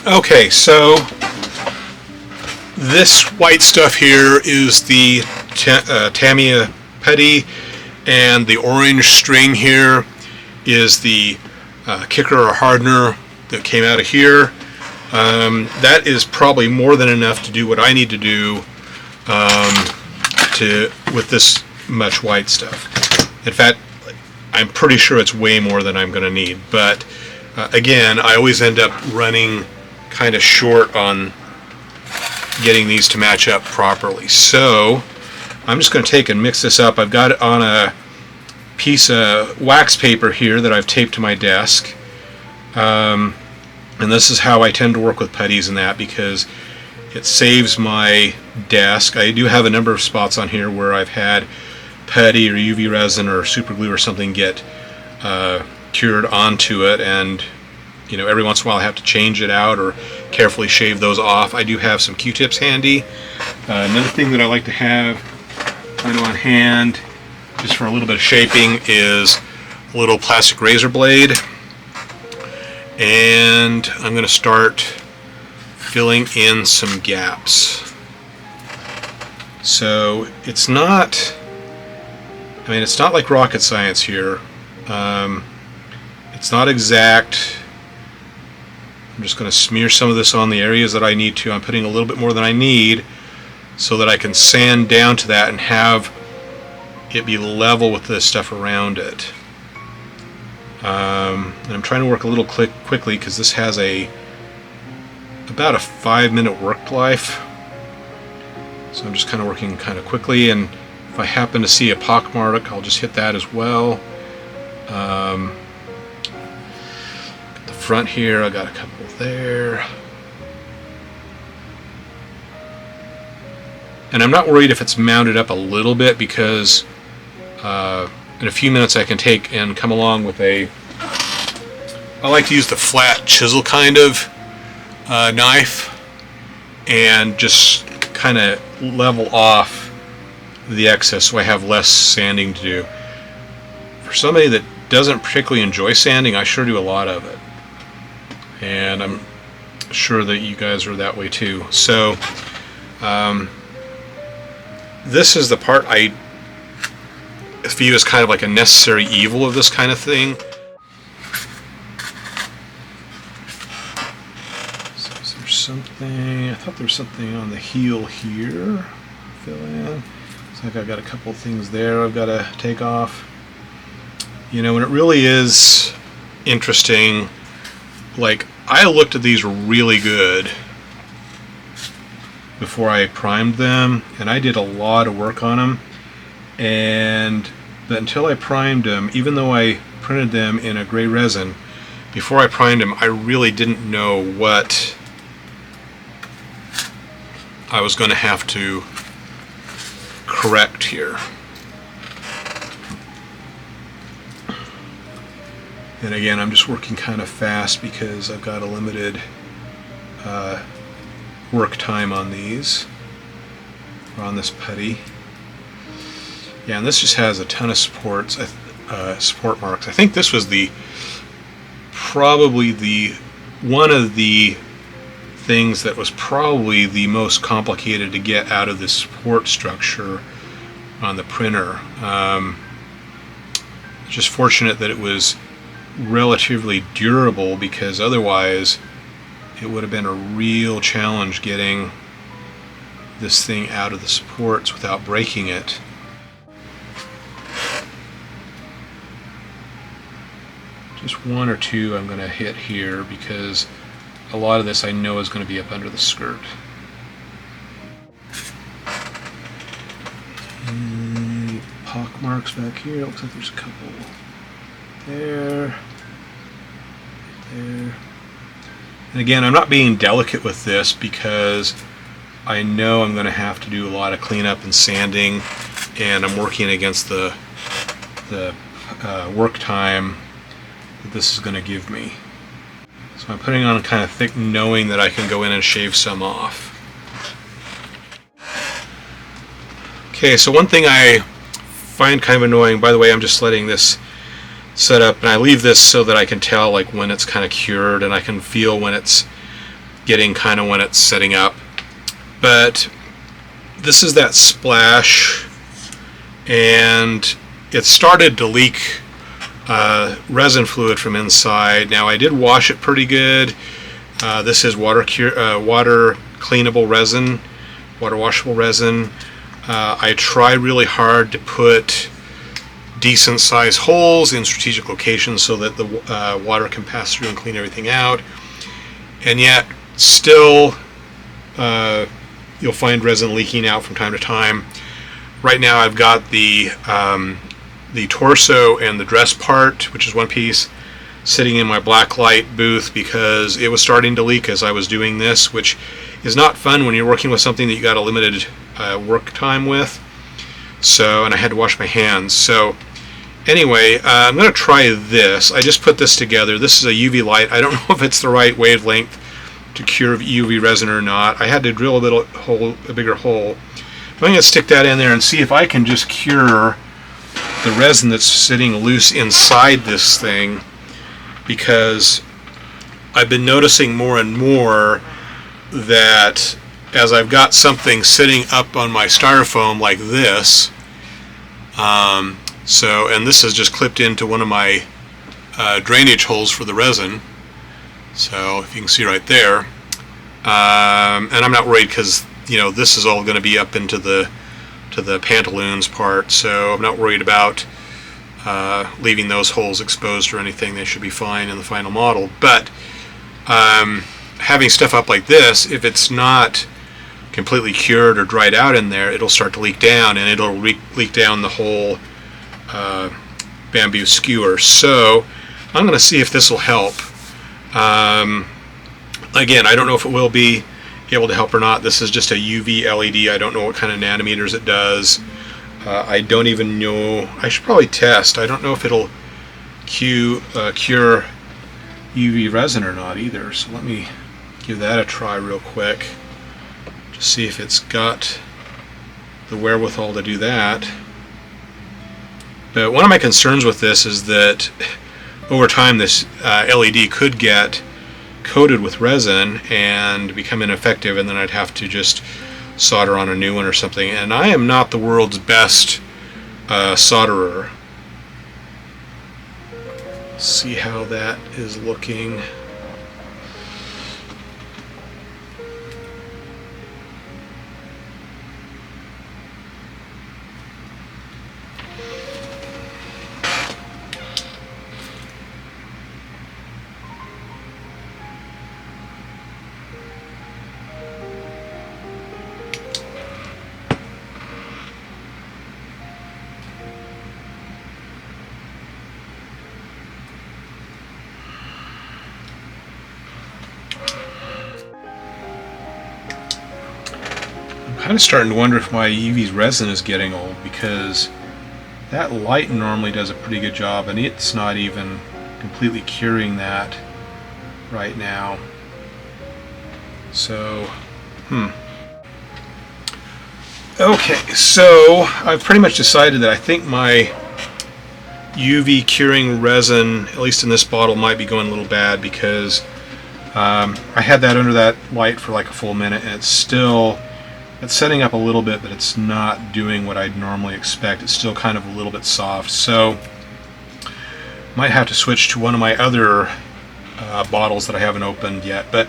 Okay, so this white stuff here is the Tamiya putty, and the orange string here is the kicker or hardener that came out of here. That is probably more than enough to do what I need to do with this much white stuff. In fact, I'm pretty sure it's way more than I'm going to need, but again, I always end up running kind of short on getting these to match up properly. So I'm just going to take and mix this up. I've got it on a piece of wax paper here that I've taped to my desk, and this is how I tend to work with putties and that, because it saves my desk. I do have a number of spots on here where I've had putty or UV resin or super glue or something get cured onto it, and you know, every once in a while I have to change it out or carefully shave those off. I do have some Q-tips handy. Another thing that I like to have kind of on hand, just for a little bit of shaping, is a little plastic razor blade. And I'm going to start filling in some gaps. So it's not, it's not like rocket science here. It's not exact. I'm just going to smear some of this on the areas that I need to. I'm putting a little bit more than I need so that I can sand down to that and have it be level with the stuff around it. And I'm trying to work a little quickly because this has about a 5-minute work life. So I'm just kind of working kind of quickly, and if I happen to see a pock mark, I'll just hit that as well. Front here, I got a couple there, and I'm not worried if it's mounted up a little bit, because in a few minutes I can take and come along with I like to use the flat chisel kind of knife and just kind of level off the excess so I have less sanding to do. For somebody that doesn't particularly enjoy sanding, I sure do a lot of it. And I'm sure that you guys are that way too. So this is the part I view as kind of like a necessary evil of this kind of thing. So is there something? I thought there was something on the heel here. Fill in. Looks like I've got a couple things there I've got to take off. You know, and it really is interesting. Like, I looked at these really good before I primed them, and I did a lot of work on them, but until I primed them, even though I printed them in a gray resin, before I primed them, I really didn't know what I was going to have to correct here. And again, I'm just working kind of fast because I've got a limited work time on these, or on this putty. Yeah, and this just has a ton of support marks. I think this was probably one of the things that was probably the most complicated to get out of the support structure on the printer. Just fortunate that it was relatively durable, because otherwise it would have been a real challenge getting this thing out of the supports without breaking it. Just one or two I'm going to hit here, because a lot of this I know is going to be up under the skirt. And pock marks back here. Looks like there's a couple there. And again, I'm not being delicate with this because I know I'm going to have to do a lot of cleanup and sanding, and I'm working against the work time that this is going to give me. So I'm putting on kind of thick, knowing that I can go in and shave some off. Okay, so one thing I find kind of annoying, by the way, I'm just letting this set up, and I leave this so that I can tell like when it's kind of cured, and I can feel when it's getting kind of when it's setting up. But this is that splash, and it started to leak resin fluid from inside. Now I did wash it pretty good. This is water cleanable resin, water washable resin. I tried really hard to put decent sized holes in strategic locations so that the water can pass through and clean everything out, and yet still you'll find resin leaking out from time to time. Right now I've got the torso and the dress part, which is one piece, sitting in my blacklight booth because it was starting to leak as I was doing this, which is not fun when you're working with something that you got a limited work time with. So, and I had to wash my hands. So anyway, I'm going to try this. I just put this together. This is a UV light. I don't know if it's the right wavelength to cure UV resin or not. I had to drill a bigger hole. I'm going to stick that in there and see if I can just cure the resin that's sitting loose inside this thing, because I've been noticing more and more that as I've got something sitting up on my styrofoam like this, and this is just clipped into one of my drainage holes for the resin, so if you can see right there, and I'm not worried because this is all going to be up into the pantaloons part, so I'm not worried about leaving those holes exposed or anything. They should be fine in the final model. But having stuff up like this, if it's not completely cured or dried out in there, it'll start to leak down, and it'll leak down the whole bamboo skewer. So I'm going to see if this will help. Again, I don't know if it will be able to help or not. This is just a UV LED. I don't know what kind of nanometers it does. I don't even know. I should probably test. I don't know if it'll cure UV resin or not either. So let me give that a try real quick to see if it's got the wherewithal to do that. But one of my concerns with this is that over time this LED could get coated with resin and become ineffective, and then I'd have to just solder on a new one or something, and I am not the world's best solderer. See how that is looking. I'm kind of starting to wonder if my UV resin is getting old, because that light normally does a pretty good job, and it's not even completely curing that right now. So, okay, so I've pretty much decided that I think my UV curing resin, at least in this bottle, might be going a little bad, because I had that under that light for like a full minute, and it's setting up a little bit, but it's not doing what I'd normally expect. It's still kind of a little bit soft, so might have to switch to one of my other bottles that I haven't opened yet. But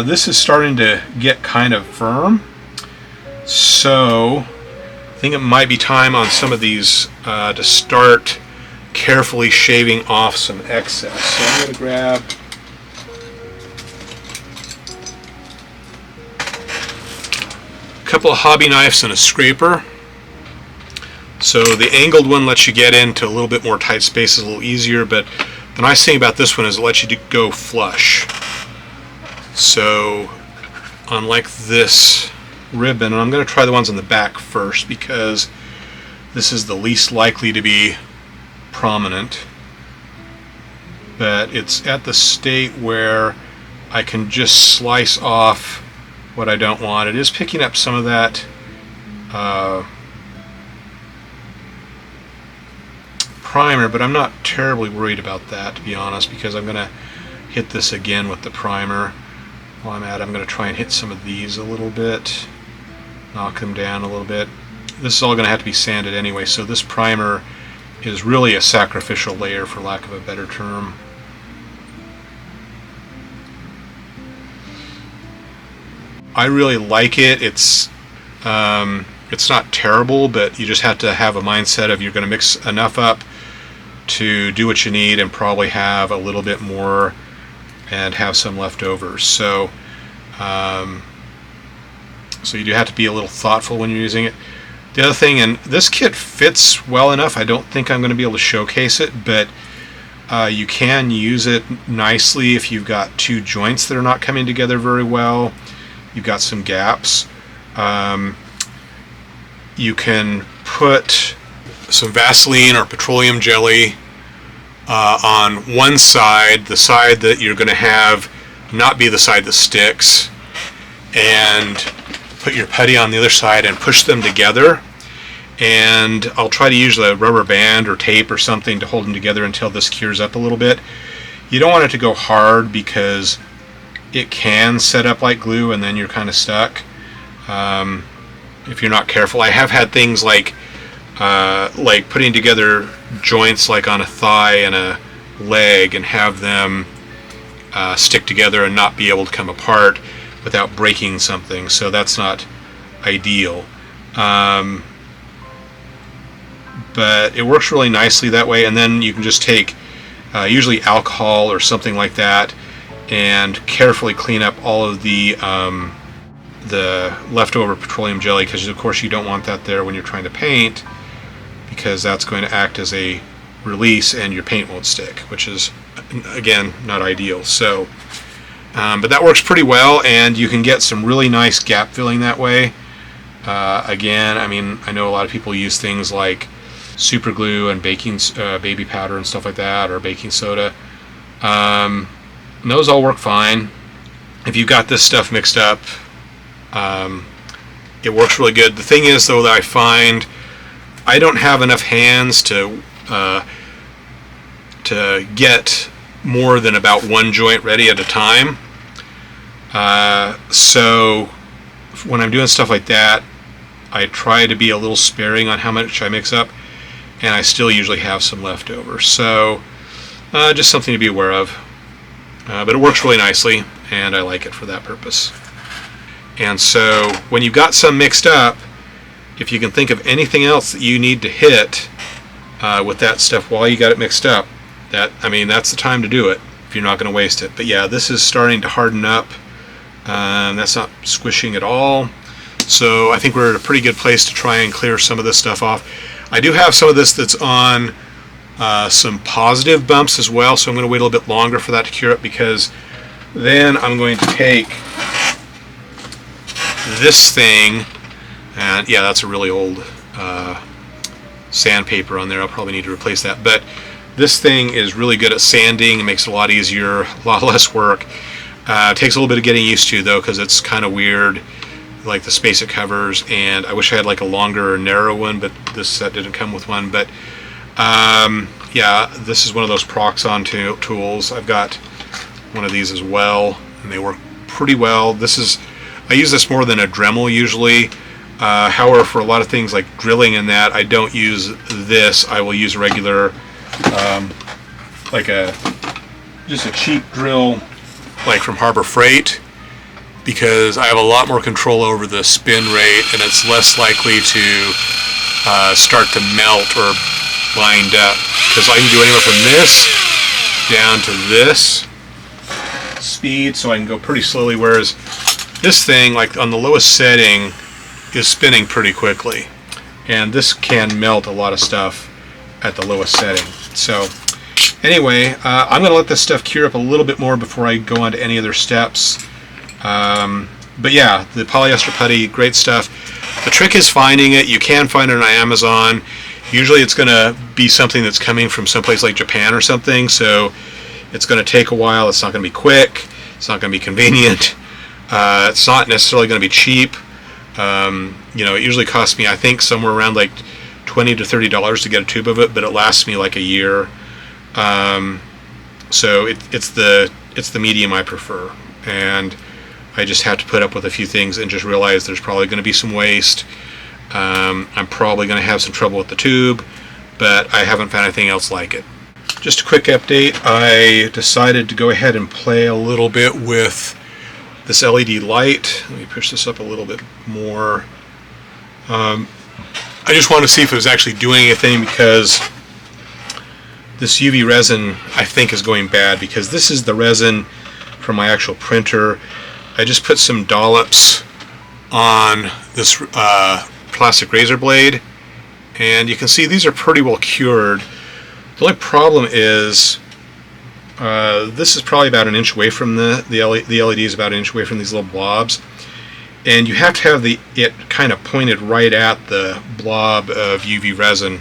this is starting to get kind of firm, so I think it might be time on some of these to start carefully shaving off some excess. So I'm going to grab a couple of hobby knives and a scraper. So the angled one lets you get into a little bit more tight spaces a little easier, but the nice thing about this one is it lets you go flush. So unlike this ribbon, and I'm going to try the ones on the back first because this is the least likely to be prominent, but it's at the state where I can just slice off what I don't want. It is picking up some of that primer, but I'm not terribly worried about that, to be honest, because I'm going to hit this again with the primer while I'm at it, I'm going to try and hit some of these a little bit, knock them down a little bit. This is all going to have to be sanded anyway, so this primer is really a sacrificial layer, for lack of a better term. I really like it. It's not terrible, but you just have to have a mindset of you're going to mix enough up to do what you need and probably have a little bit more and have some leftovers. So so you do have to be a little thoughtful when you're using it. The other thing, and this kit fits well enough, I don't think I'm going to be able to showcase it, but you can use it nicely if you've got two joints that are not coming together very well. You've got some gaps. You can put some Vaseline or petroleum jelly on one side, the side that you're going to have not be the side that sticks, and put your putty on the other side and push them together. And I'll try to use a rubber band or tape or something to hold them together until this cures up a little bit. You don't want it to go hard because it can set up like glue and then you're kind of stuck if you're not careful. I have had things like putting together joints like on a thigh and a leg and have them stick together and not be able to come apart without breaking something, so that's not ideal. But it works really nicely that way, and then you can just take usually alcohol or something like that and carefully clean up all of the leftover petroleum jelly, because of course you don't want that there when you're trying to paint, because that's going to act as a release and your paint won't stick, which is again not ideal. So but that works pretty well, and you can get some really nice gap filling that way. Again, I mean, I know a lot of people use things like super glue and baking baby powder and stuff like that, or baking soda. Those all work fine. If you've got this stuff mixed up, it works really good. The thing is, though, that I find I don't have enough hands to get more than about one joint ready at a time. So when I'm doing stuff like that, I try to be a little sparing on how much I mix up, and I still usually have some left over. So just something to be aware of. But it works really nicely, and I like it for that purpose. And so when you've got some mixed up, if you can think of anything else that you need to hit with that stuff while you got it mixed up, that's the time to do it if you're not going to waste it. But yeah, this is starting to harden up. That's not squishing at all. So I think we're at a pretty good place to try and clear some of this stuff off. I do have some of this that's on some positive bumps as well, so I'm going to wait a little bit longer for that to cure up, because then I'm going to take this thing, and yeah, that's a really old sandpaper on there. I'll probably need to replace that, but this thing is really good at sanding. It makes it a lot easier, a lot less work. It takes a little bit of getting used to, though, because it's kind of weird, like the space it covers, and I wish I had like a longer or narrow one, but this set didn't come with one. But yeah, this is one of those Proxon tools. I've got one of these as well, and they work pretty well. I use this more than a Dremel usually. However, for a lot of things like drilling and that, I don't use this. I will use a regular, just a cheap drill, like from Harbor Freight, because I have a lot more control over the spin rate, and it's less likely to start to melt or bind up, because I can do anywhere from this down to this speed, so I can go pretty slowly, whereas this thing, like on the lowest setting, is spinning pretty quickly, and this can melt a lot of stuff at the lowest setting. So anyway, I'm going to let this stuff cure up a little bit more before I go on to any other steps. But yeah, the polyester putty, great stuff. The trick is finding it. You can find it on Amazon. Usually it's going to be something that's coming from someplace like Japan or something, so it's going to take a while. It's not going to be quick. It's not going to be convenient. It's not necessarily going to be cheap. It usually costs me, I think, somewhere around like $20 to $30 to get a tube of it, but it lasts me like a year. So it's the medium I prefer, and I just have to put up with a few things and just realize there's probably going to be some waste. I'm probably going to have some trouble with the tube, but I haven't found anything else like it. Just a quick update, I decided to go ahead and play a little bit with this LED light. Let me push this up a little bit more. I just wanted to see if it was actually doing anything, because this UV resin I think is going bad, because this is the resin from my actual printer. I just put some dollops on this plastic razor blade, and you can see these are pretty well cured. The only problem is this is probably about an inch away from the LED is about an inch away from these little blobs, and you have to have it kind of pointed right at the blob of UV resin.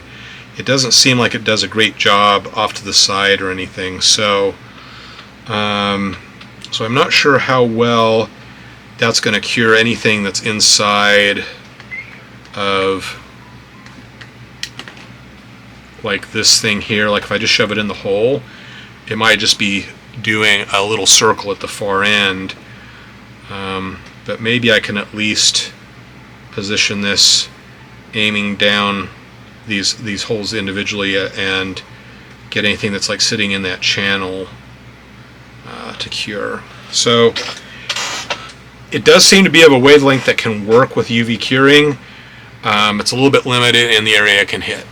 It doesn't seem like it does a great job off to the side or anything, so I'm not sure how well that's going to cure anything that's inside of, like, this thing here. Like if I just shove it in the hole, it might just be doing a little circle at the far end, but maybe I can at least position this aiming down these holes individually and get anything that's like sitting in that channel to cure. So it does seem to be of a wavelength that can work with UV curing. It's a little bit limited in the area it can hit.